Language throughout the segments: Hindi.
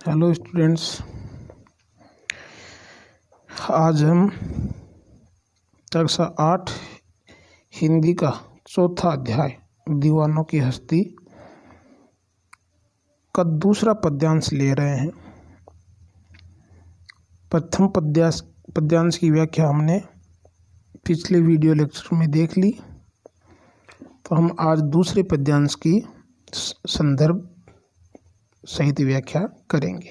हेलो स्टूडेंट्स, आज हम कक्षा 8 हिंदी का चौथा अध्याय दीवानों की हस्ती का दूसरा पद्यांश ले रहे हैं। प्रथम पद्यांश की व्याख्या हमने पिछले वीडियो लेक्चर में देख ली, तो हम आज दूसरे पद्यांश की संदर्भ सहित व्याख्या करेंगे।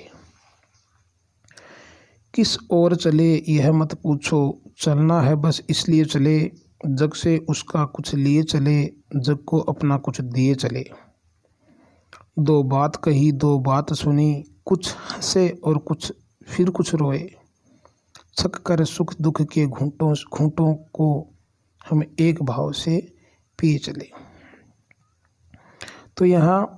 किस ओर चले यह मत पूछो, चलना है बस इसलिए चले, जग से उसका कुछ लिए चले, जग को अपना कुछ दिए चले। दो बात कही दो बात सुनी, कुछ हंसे और कुछ फिर कुछ रोए, छक कर सुख दुख के घूंटों को हम एक भाव से पिए चले। तो यहाँ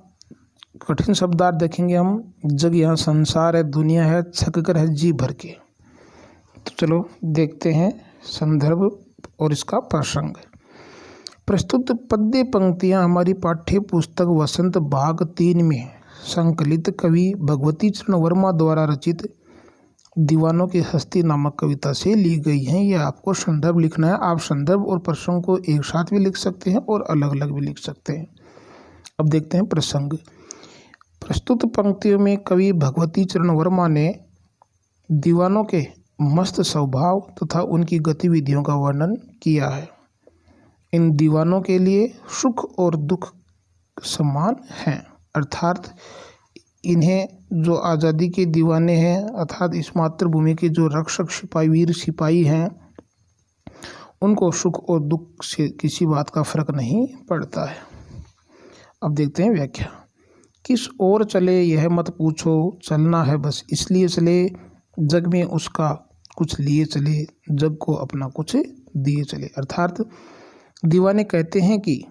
कठिन शब्दार्थ देखेंगे हम। जग यहाँ संसार है, दुनिया है, छक कर है जी भर के। तो चलो देखते हैं संदर्भ और इसका प्रसंग। प्रस्तुत पद्य पंक्तियाँ हमारी पाठ्य पुस्तक वसंत भाग 3 में संकलित कवि भगवती चरण वर्मा द्वारा रचित दीवानों की हस्ती नामक कविता से ली गई हैं। यह आपको संदर्भ लिखना है। आप संदर्भ और प्रसंग को एक साथ भी लिख सकते हैं और अलग अलग भी लिख सकते हैं। अब देखते हैं प्रसंग। प्रस्तुत पंक्तियों में कवि भगवती चरण वर्मा ने दीवानों के मस्त स्वभाव तथा उनकी गतिविधियों का वर्णन किया है। इन दीवानों के लिए सुख और दुख समान हैं, अर्थात इन्हें जो आज़ादी के दीवाने हैं, अर्थात इस मातृभूमि के जो रक्षक सिपाही वीर सिपाही हैं, उनको सुख और दुख से किसी बात का फर्क नहीं पड़ता है। अब देखते हैं व्याख्या। किस ओर चले यह मत पूछो, चलना है बस इसलिए चले, जग में उसका कुछ लिए चले, जग को अपना कुछ दिए चले। अर्थात दीवाने कहते हैं कि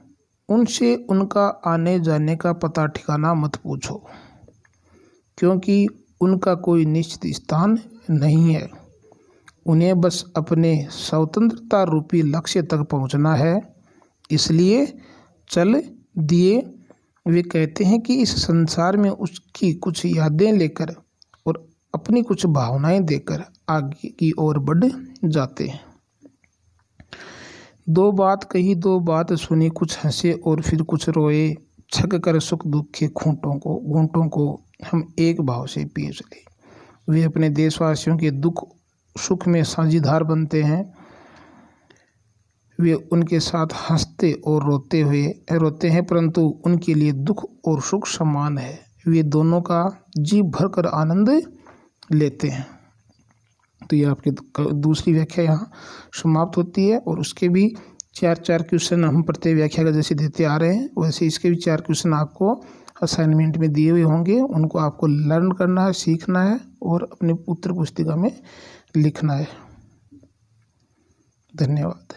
उनसे उनका आने जाने का पता ठिकाना मत पूछो, क्योंकि उनका कोई निश्चित स्थान नहीं है। उन्हें बस अपने स्वतंत्रता रूपी लक्ष्य तक पहुंचना है, इसलिए चल दिए। वे कहते हैं कि इस संसार में उसकी कुछ यादें लेकर और अपनी कुछ भावनाएं देकर आगे की ओर बढ़ जाते हैं। दो बात कही दो बात सुनी, कुछ हंसे और फिर कुछ रोए, छक कर सुख दुख के घूंटों को हम एक भाव से पिए चले। वे अपने देशवासियों के दुख सुख में साझीदार बनते हैं। वे उनके साथ हंसते और रोते हैं, परंतु उनके लिए दुख और सुख समान है। वे दोनों का जी भर कर आनंद लेते हैं। तो ये आपकी दूसरी व्याख्या यहाँ समाप्त होती है। और उसके भी 4 क्वेश्चन हम प्रत्येक व्याख्या का जैसे देते आ रहे हैं, वैसे इसके भी 4 क्वेश्चन आपको असाइनमेंट में दिए हुए होंगे। उनको आपको लर्न करना है, सीखना है और अपनी उत्तर पुस्तिका में लिखना है। धन्यवाद।